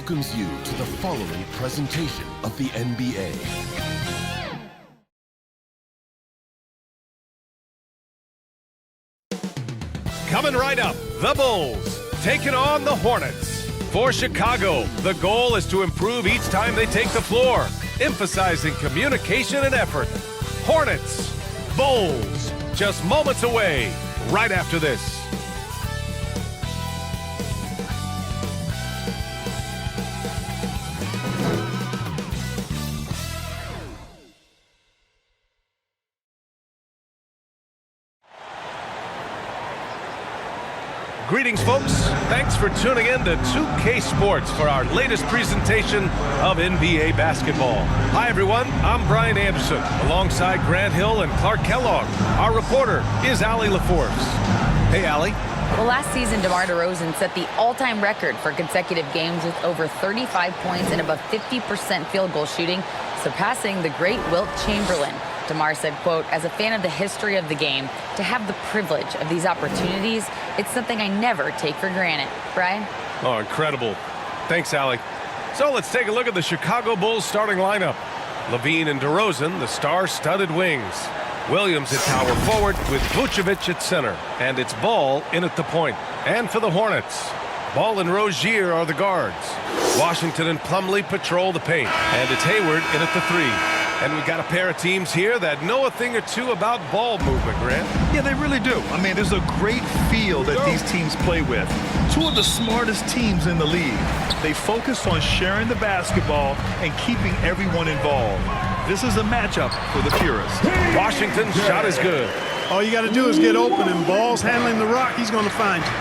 welcomes you to the following presentation of the NBA. Coming right up, the Bulls taking on the Hornets. For Chicago, the goal is to improve each time they take the floor, emphasizing communication and effort. Hornets, Bulls, just moments away, right after this. Greetings, folks. Thanks for tuning in to 2K Sports for our latest presentation of NBA basketball. Hi, everyone. I'm Brian Anderson, alongside Grant Hill and Clark Kellogg. Our reporter is Allie LaForce. Hey, Allie. Well, last season, DeMar DeRozan set the all-time record for consecutive games with over 35 points and above 50% field goal shooting, surpassing the great Wilt Chamberlain. DeMar said, quote, "As a fan of the history of the game, to have the privilege of these opportunities, it's something I never take for granted." Brian? Oh, incredible. Thanks, Allie. So let's take a look at the Chicago Bulls starting lineup. LaVine and DeRozan, the star-studded wings. Williams at power forward with Vucevic at center. And it's Ball in at the point. And for the Hornets, Ball and Rozier are the guards. Washington and Plumlee patrol the paint. And it's Hayward in at the three. And we've got a pair of teams here that know a thing or two about ball movement, Grant. Yeah, they really do. I mean, there's a great feel that these teams play with. Two of the smartest teams in the league. They focus on sharing the basketball and keeping everyone involved. This is a matchup for the purists. Washington's shot is good. All you got to do is get open, and Ball's handling the rock. He's going to find you.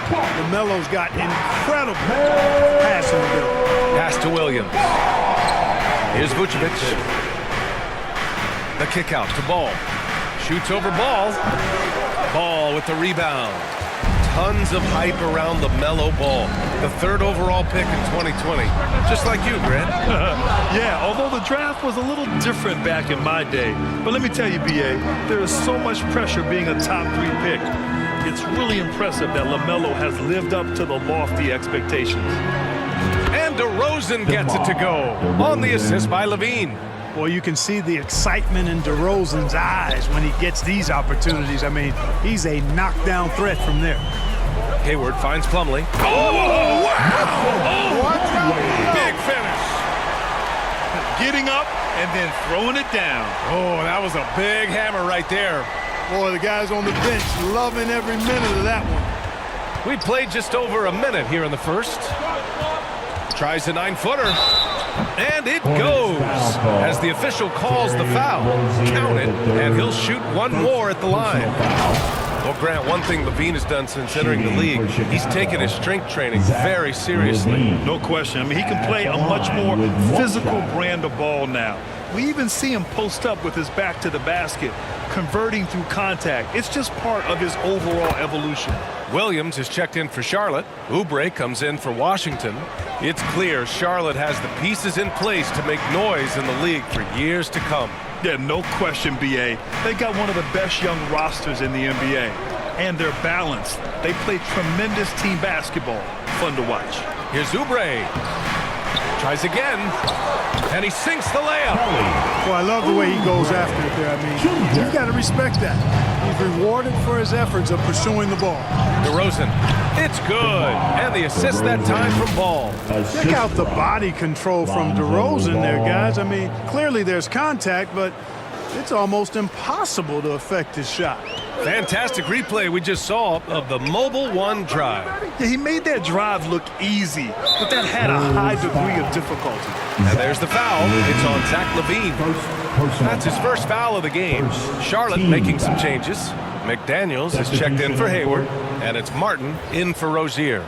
LaMelo's got incredible passing ability. Pass to Williams. Here's Vucevic. The kick out to Ball. Shoots over Ball. Ball with the rebound. Tons of hype around the LaMelo Ball. The third overall pick in 2020. Just like you, Grant. Yeah, although the draft was a little different back in my day. But let me tell you, B.A., there is so much pressure being a top 3 pick. It's really impressive that LaMelo has lived up to the lofty expectations. And DeRozan gets it to go on the assist by LaVine. Well, you can see the excitement in DeRozan's eyes when he gets these opportunities. I mean, he's a knockdown threat from there. Hayward finds Plumlee. Oh, wow! What? Big finish. Getting up and then throwing it down. Oh, that was a big hammer right there. Boy, the guys on the bench loving every minute of that one. We played just over a minute here in the first. Tries a 9-footer. And it goes as the official calls the foul. Count it, and he'll shoot one more at the line. Well, Grant, one thing LaVine has done since entering the league, he's taken his strength training very seriously. No question. I mean, he can play a much more physical brand of ball now. We even see him post up with his back to the basket, converting through contact. It's just part of his overall evolution. Williams is checked in for Charlotte. Oubre comes in for Washington. It's clear Charlotte has the pieces in place to make noise in the league for years to come. Yeah, no question, B.A. They got one of the best young rosters in the NBA. And they're balanced. They play tremendous team basketball. Fun to watch. Here's Oubre. Tries again. And he sinks the layup. Well, I love the way he goes after it there. I mean, you got to respect that. He's rewarded for his efforts of pursuing the ball. DeRozan. It's good. And the assist that time from Ball. Check out the body control from DeRozan there, guys. I mean, clearly there's contact, but it's almost impossible to affect his shot. Fantastic replay we just saw of the Mobile One drive. Yeah, he made that drive look easy, but that had a high degree of difficulty. And there's the foul. It's on Zach LaVine. That's his first foul of the game. Charlotte making some changes. McDaniels is checked in for Hayward, and it's Martin in for Rozier.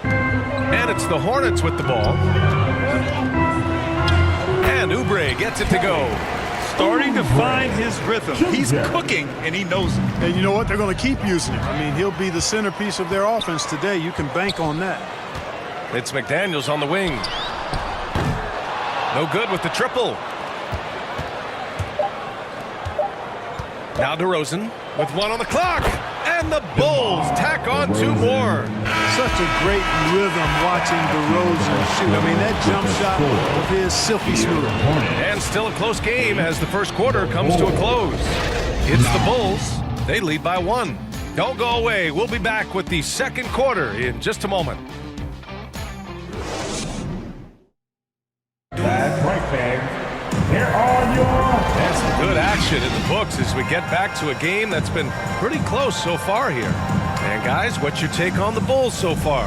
And it's the Hornets with the ball. And Oubre gets it to go. Starting to find his rhythm. He's cooking, and he knows it. And you know what? They're going to keep using him. I mean, he'll be the centerpiece of their offense today. You can bank on that. It's McDaniels on the wing. No good with the triple. Now DeRozan. with 1 on the clock. And the Bulls tack on 2 more. Such a great rhythm watching DeRozan shoot. I mean, that jump shot of his silky smooth. And still a close game as the first quarter comes to a close. It's the Bulls. They lead by 1. Don't go away. We'll be back with the second quarter in just a moment. And some good action in the books as we get back to a game that's been pretty close so far here. And guys, what's your take on the Bulls so far?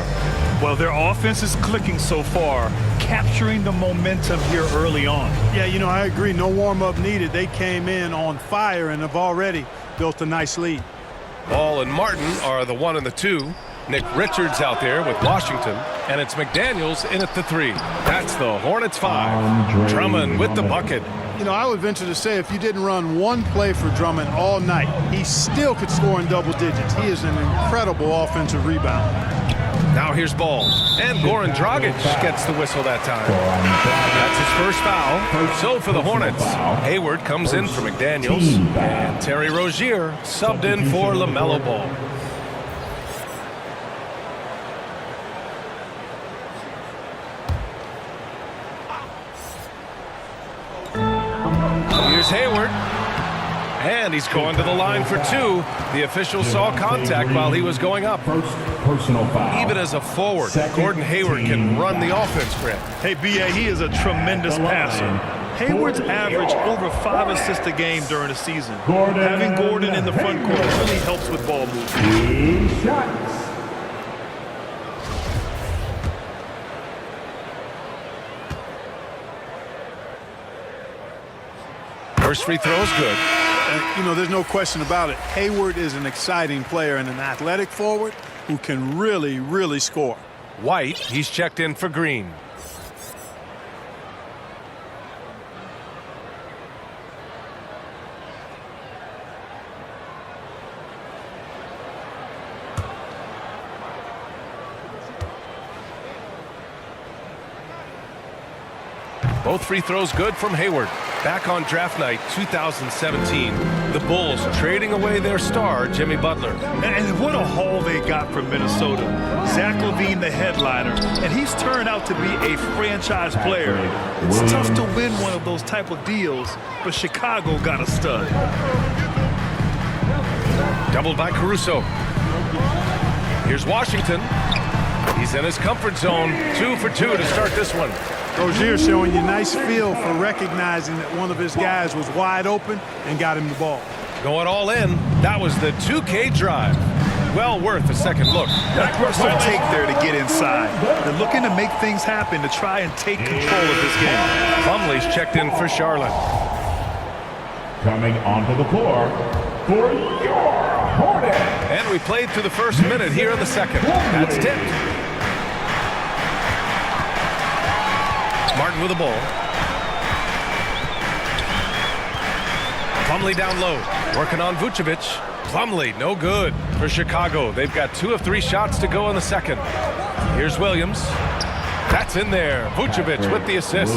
Well, their offense is clicking so far, capturing the momentum here early on. Yeah, you know, I agree. No warm-up needed. They came in on fire and have already built a nice lead. Ball and Martin are the 1 and the 2. Nick Richards out there with Washington. And it's McDaniels in at the 3. That's the Hornets 5. Drummond with the bucket. You know, I would venture to say if you didn't run one play for Drummond all night, he still could score in double digits. He is an incredible offensive rebounder. Now here's Ball. And Goran Dragic gets the whistle that time. That's his first foul. So for the Hornets, Hayward comes in for McDaniels. And Terry Rozier subbed in for LaMelo Ball. Here's Hayward. And he's going to the line for 2. The official saw contact while he was going up. Personal foul. Even as a forward, Gordon Hayward can run the offense, Brett. Hey, B.A., he is a tremendous passer. Hayward's averaged over 5 assists a game during the season. Having Gordon in the front court really helps with ball movement. 2 shots. First free throw is good. You know, there's no question about it. Hayward is an exciting player and an athletic forward who can really, really score. White, he's checked in for Green. Both free throws good from Hayward. Back on draft night 2017, the Bulls trading away their star, Jimmy Butler. And what a haul they got from Minnesota. Zach LaVine, the headliner, and he's turned out to be a franchise player. It's tough to win one of those type of deals, but Chicago got a stud. Doubled by Caruso. Here's Washington. He's in his comfort zone. 2 for 2 to start this one. Rozier showing you nice feel for recognizing that one of his guys was wide open and got him the ball. Going all in. That was the 2K drive. Well worth a second look. Aggressive take there to get inside. They're looking to make things happen to try and take control of this game. Plumlee's checked in for Charlotte. Coming onto the floor for your Hornets. And we played through the first minute here in the second. That's tipped. Martin with the ball. Plumlee down low. Working on Vucevic. Plumlee, no good for Chicago. They've got 2 of 3 shots to go in the second. Here's Williams. That's in there. Vucevic with the assist.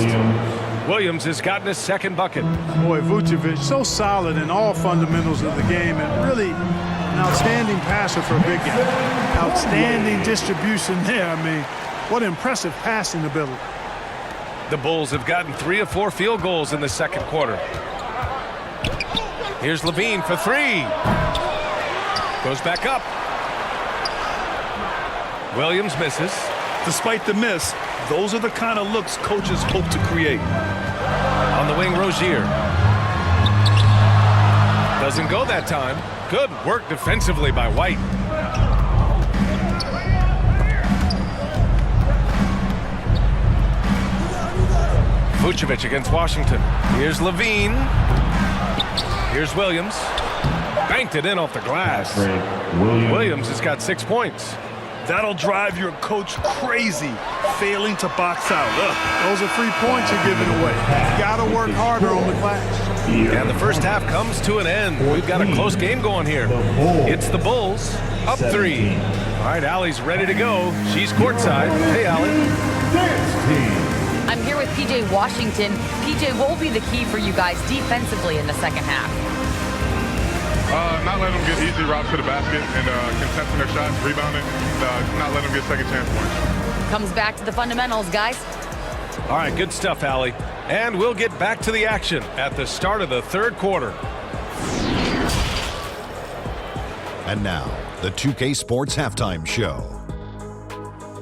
Williams has gotten his second bucket. Boy, Vucevic, so solid in all fundamentals of the game and really an outstanding passer for a big guy. Outstanding distribution there. I mean, what impressive passing ability. The Bulls have gotten 3 of 4 field goals in the second quarter. Here's LaVine for 3. Goes back up. Williams misses. Despite the miss, those are the kind of looks coaches hope to create. On the wing, Rozier. Doesn't go that time. Good work defensively by White. Vucevic against Washington. Here's LaVine. Here's Williams. Banked it in off the glass. Williams has got 6 points. That'll drive your coach crazy, failing to box out. Those are 3 points you're giving away. You gotta work harder on the glass. And the first half comes to an end. We've got a close game going here. It's the Bulls up 3. All right, Allie's ready to go. She's courtside. Hey, Allie. I'm here with PJ Washington. PJ, what will be the key for you guys defensively in the second half? Not letting them get easy routes to the basket and contesting their shots, rebounding, not letting them get second chance points. Comes back to the fundamentals, guys. All right, good stuff, Allie. And we'll get back to the action at the start of the third quarter. And now, the 2K Sports Halftime Show.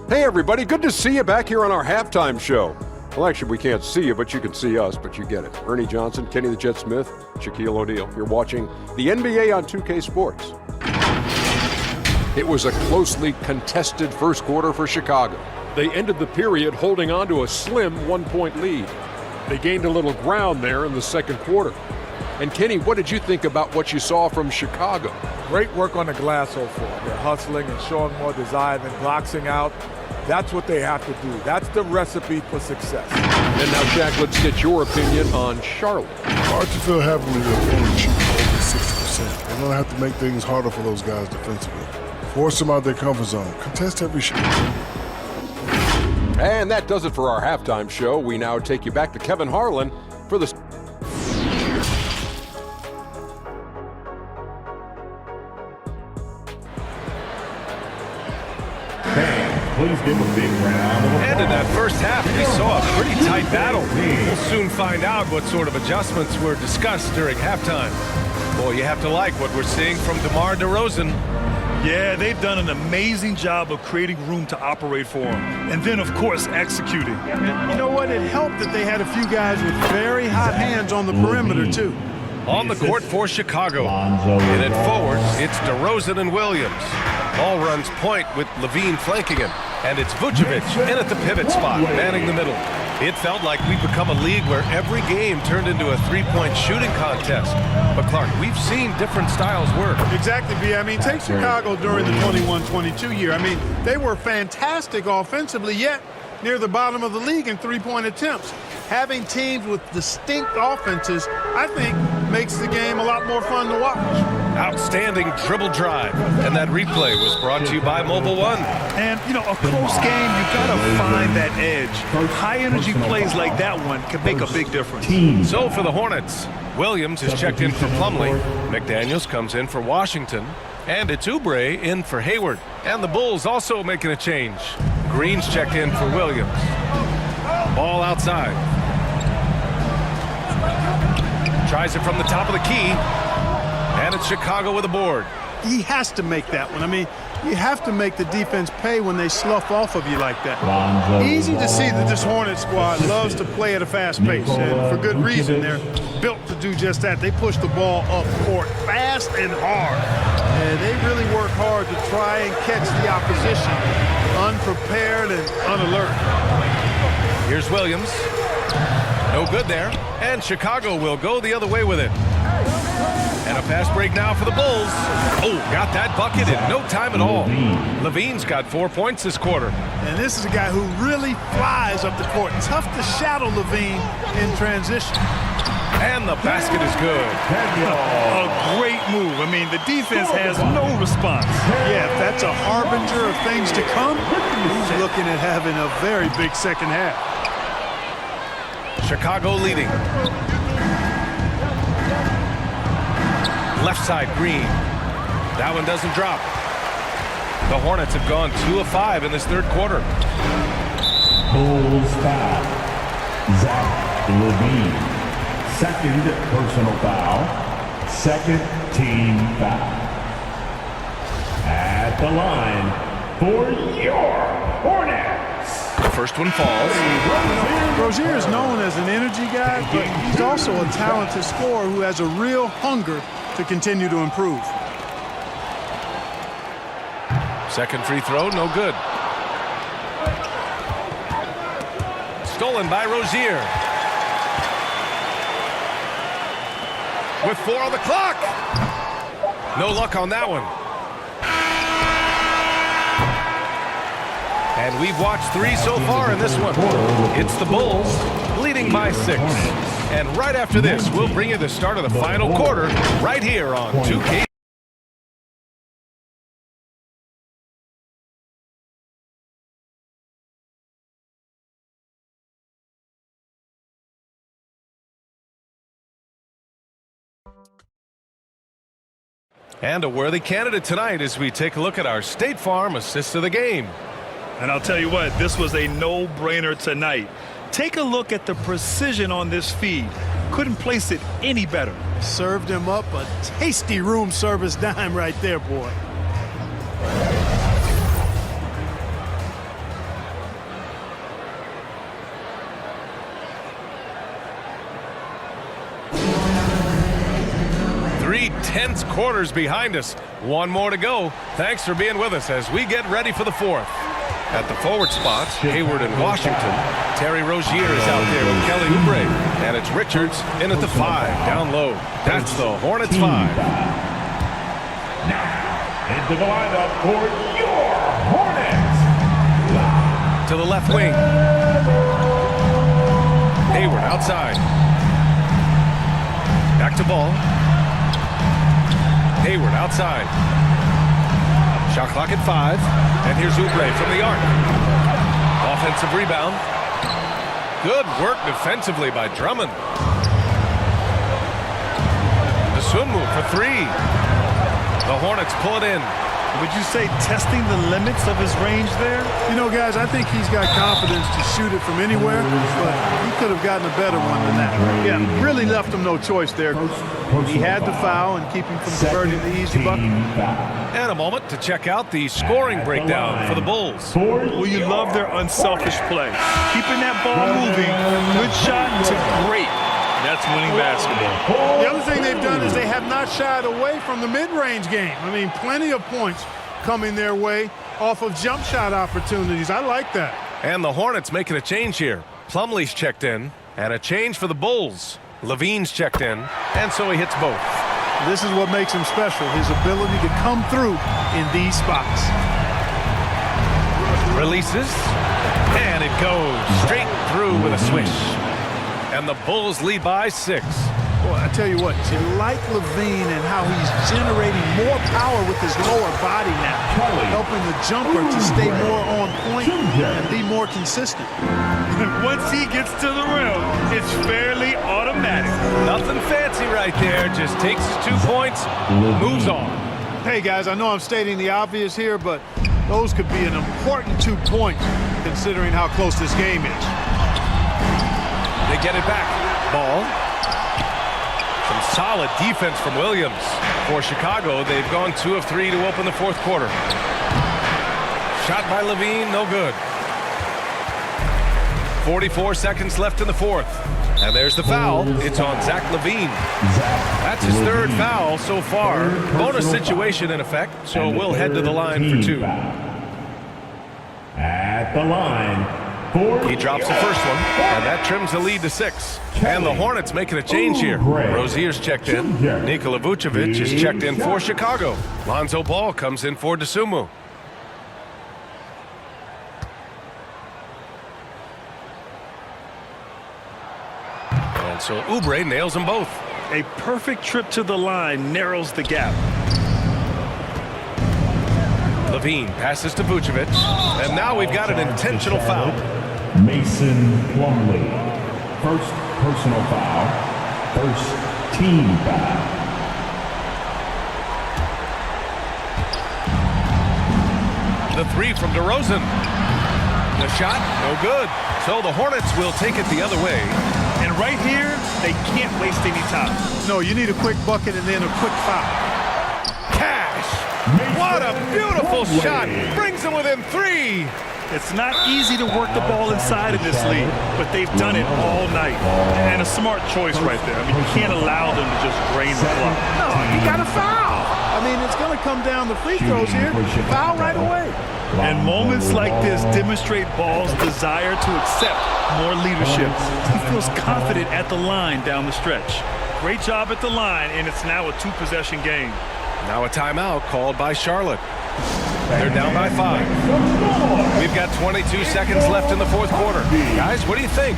Hey everybody, good to see you back here on our halftime show. Well, actually, we can't see you, but you can see us, but you get it. Ernie Johnson, Kenny the Jet Smith, Shaquille O'Neal. You're watching the NBA on 2K Sports. It was a closely contested first quarter for Chicago. They ended the period holding on to a slim 1-point lead. They gained a little ground there in the second quarter. And Kenny, what did you think about what you saw from Chicago? Great work on the glass so far. They're hustling and showing more desire than boxing out. That's what they have to do. That's the recipe for success. And now, Shaq, let's get your opinion on Charlotte. Hard to feel happy when your opponent shooting over 60%. They're going to have to make things harder for those guys defensively. Force them out their comfort zone. Contest every shot. And that does it for our halftime show. We now take you back to Kevin Harlan for the... Please give a big round of applause. And in that first half, we saw a pretty tight battle. We'll soon find out what sort of adjustments were discussed during halftime. Boy, you have to like what we're seeing from DeMar DeRozan. Yeah, they've done an amazing job of creating room to operate for him. And then, of course, executing. And you know what? It helped that they had a few guys with very hot hands on the perimeter, too. On the court for Chicago. And at forwards, it's DeRozan and Williams. Ball runs point with Levine flanking him. And it's Vucevic in at the pivot spot, manning the middle. It felt like we've become a league where every game turned into a three-point shooting contest. But Clark, we've seen different styles work. Exactly, B. I mean, take Chicago during the 21-22 year. I mean, they were fantastic offensively, yet near the bottom of the league in three-point attempts. Having teams with distinct offenses, I think, makes the game a lot more fun to watch. Outstanding dribble drive. And that replay was brought to you by Mobile One. And, you know, a close game, you got to find that edge. High-energy plays like that one can make a big difference. So for the Hornets, Williams is checked in for Plumlee. McDaniels comes in for Washington. And it's Oubre in for Hayward. And the Bulls also making a change. Green's checked in for Williams. Ball outside. Tries it from the top of the key. And it's Chicago with a board. He has to make that one. I mean, you have to make the defense pay when they slough off of you like that. Easy to see that this Hornet squad loves to play at a fast pace, and for good reason. They're built to do just that. They push the ball up court fast and hard, and they really work hard to try and catch the opposition unprepared and unalert. Here's Williams. No good there, and Chicago will go the other way with it. And a fast break now for the Bulls. Oh, got that bucket in no time at all. Levine's got 4 points this quarter. And this is a guy who really flies up the court. Tough to shadow Levine in transition. And the basket is good. A great move. I mean, the defense has no response. Yeah, if that's a harbinger of things to come, he's looking at having a very big second half. Chicago leading. Left side, Green. That one doesn't drop. The Hornets have gone 2 of 5 in this third quarter. Bulls foul. Zach Levine. Second personal foul. Second team foul. At the line for your Hornets. The first one falls. Rozier is known as an energy guy, but he's also a talented scorer who has a real hunger to continue to improve. Second free throw, no good. Stolen by Rozier. With 4 on the clock. No luck on that one. And we've watched 3 so far in this one. It's the Bulls leading by 6. And right after this, we'll bring you the start of the final quarter right here on 2K. And a worthy candidate tonight as we take a look at our State Farm assist of the game. And I'll tell you what, this was a no-brainer tonight. Take a look at the precision on this feed. Couldn't place it any better. Served him up a tasty room service dime right there, boy. Three tense quarters behind us. One more to go. Thanks for being with us as we get ready for the fourth. At the forward spots, Hayward and Washington. Terry Rozier is out there with Kelly Oubre. And it's Richards in at the 5, down low. That's the Hornets 5. Now, into the lineup for your Hornets. To the left wing. Hayward outside. Back to ball. Hayward outside. Shot clock at 5. And here's Oubre from the arc. Offensive rebound. Good work defensively by Drummond. Dosunmu for 3. The Hornets pull it in. Would you say testing the limits of his range there? You know, guys, I think he's got confidence to shoot it from anywhere, but he could have gotten a better one than that. Yeah, really left him no choice there. He had to foul and keep him from converting the easy bucket. And a moment to check out the scoring breakdown for the Bulls. Well, you love their unselfish play. Keeping that ball moving, good shot to great. That's winning basketball. The other thing they've done is they have not shied away from the mid-range game. I mean, plenty of points coming their way off of jump shot opportunities. I like that. And the Hornets making a change here. Plumlee's checked in, and a change for the Bulls. Levine's checked in, and so he hits both. This is what makes him special, his ability to come through in these spots. Releases, and it goes straight through with a swish. And the Bulls lead by 6. Boy, I tell you what, you like Levine and how he's generating more power with his lower body now, helping the jumper to stay more on point and be more consistent. Once he gets to the rim, it's fairly automatic. Nothing fancy right there, just takes his 2 points, moves on. Hey guys, I know I'm stating the obvious here, but those could be an important 2 points considering how close this game is. They get it back. Ball. Some solid defense from Williams. For Chicago, they've gone 2 of 3 to open the fourth quarter. Shot by Levine, no good. 44 seconds left in the fourth. And there's the foul. It's on Zach Levine. That's his 3rd foul so far. Bonus situation in effect, so we'll head to the line for 2. At the line. He drops the first one, and that trims the lead to 6. And the Hornets making a change here. Rozier's checked in. Nikola Vucevic is checked in for Chicago. Lonzo Ball comes in for Dosunmu. And so Oubre nails them both. A perfect trip to the line narrows the gap. Levine passes to Vucevic, and now we've got an intentional foul. Mason Plumlee. First personal foul. First team foul. The 3 from DeRozan. The shot, no good. So the Hornets will take it the other way. And right here, they can't waste any time. No, you need a quick bucket and then a quick foul. Cash! What a beautiful shot! Brings them within 3! It's not easy to work the ball inside of this league, but they've done it all night. And a smart choice right there. I mean, you can't allow them to just drain the clock. No, you got to foul. I mean, it's going to come down to free throws here. Foul right away. And moments like this demonstrate Ball's desire to accept more leadership. He feels confident at the line down the stretch. Great job at the line, and it's now a 2-possession game. Now a timeout called by Charlotte. They're down by 5. We've got 22 seconds left in the fourth quarter. Guys, what do you think?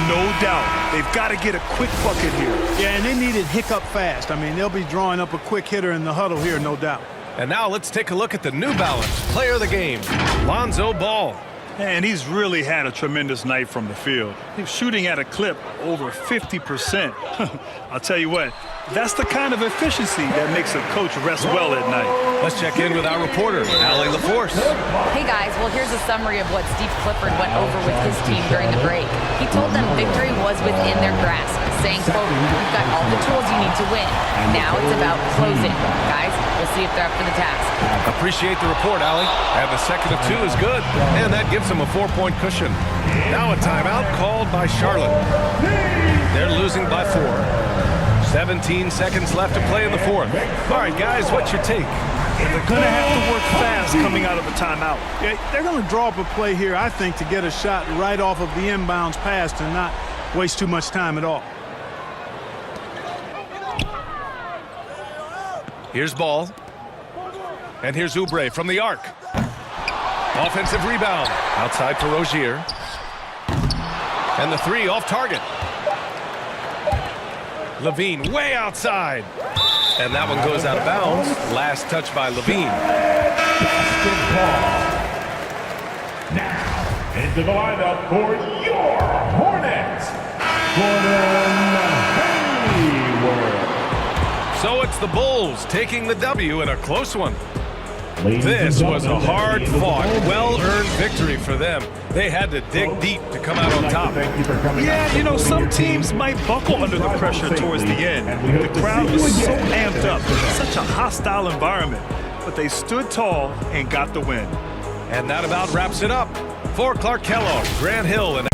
No doubt. They've got to get a quick bucket here. Yeah, and they need it hiccup fast. I mean, they'll be drawing up a quick hitter in the huddle here, no doubt. And now let's take a look at the New Balance player of the game, Lonzo Ball. And he's really had a tremendous night from the field. He's shooting at a clip over 50%. I'll tell you what, that's the kind of efficiency that makes a coach rest well at night. Let's check in with our reporter, Allie LaForce. Hey guys, well here's a summary of what Steve Clifford went over with his team during the break. He told them victory was within their grasp, saying, quote, "We've got all the tools you need to win. Now it's about closing. Guys, we'll see if they're up for the task." Appreciate the report, Allie. And the second of 2 is good. And that gives them a 4-point cushion. Now a timeout called by Charlotte. They're losing by 4. 17 seconds left to play in the 4th. All right, guys, what's your take? They're going to have to work fast coming out of the timeout. Yeah, they're going to draw up a play here, I think, to get a shot right off of the inbounds pass and not waste too much time at all. Here's Ball. And here's Oubre from the arc. Offensive rebound. Outside for Rozier. And the 3 off target. Levine way outside. And that one goes out of bounds. Last touch by Levine. Now, into the lineup for your Hornets, Gordon Hayward. So it's the Bulls taking the W in a close one. This was a hard-fought, well-earned victory for them. They had to dig deep to come out on top. Yeah, you know, some teams might buckle under the pressure towards the end. The crowd was so amped up. Such a hostile environment. But they stood tall and got the win. And that about wraps it up. For Clark Kellogg, Grant Hill, and...